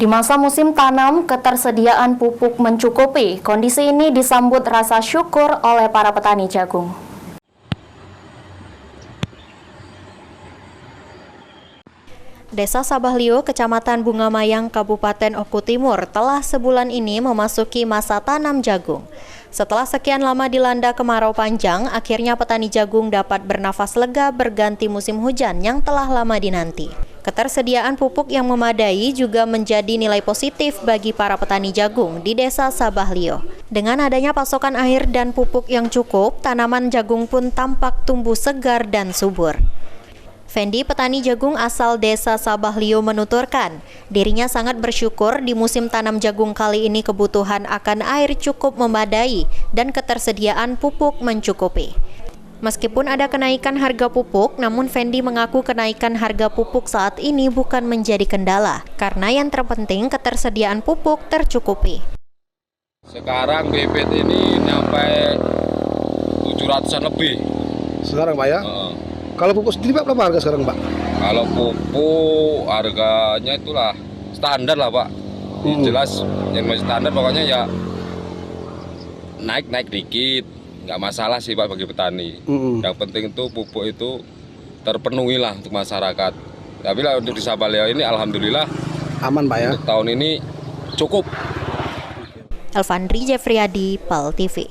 Di masa musim tanam, ketersediaan pupuk mencukupi. Kondisi ini disambut rasa syukur oleh para petani jagung. Desa Sabahlio, Kecamatan Bungamayang, Kabupaten Oku Timur telah sebulan ini memasuki masa tanam jagung. Setelah sekian lama dilanda kemarau panjang, akhirnya petani jagung dapat bernafas lega berganti musim hujan yang telah lama dinanti. Ketersediaan pupuk yang memadai juga menjadi nilai positif bagi para petani jagung di Desa Sabahlio. Dengan adanya pasokan air dan pupuk yang cukup, tanaman jagung pun tampak tumbuh segar dan subur. Fendi, petani jagung asal Desa Sabahlio, menuturkan dirinya sangat bersyukur di musim tanam jagung kali ini kebutuhan akan air cukup memadai dan ketersediaan pupuk mencukupi. Meskipun ada kenaikan harga pupuk, namun Fendi mengaku kenaikan harga pupuk saat ini bukan menjadi kendala, karena yang terpenting ketersediaan pupuk tercukupi. Sekarang bibit ini nyampe 700-an lebih. Sekarang Pak ya? Kalau pupuk sendiri Pak, berapa harga sekarang Pak? Kalau pupuk harganya itulah standar lah Pak. Jelas yang masih standar pokoknya ya naik dikit. Nggak masalah sih Pak bagi petani. Yang penting itu pupuk itu terpenuhi lah untuk masyarakat. Tapi lah untuk di Sabahlio ini alhamdulillah aman Pak ya? Untuk tahun ini cukup. Elvandri Jeffriyadi, PAL TV.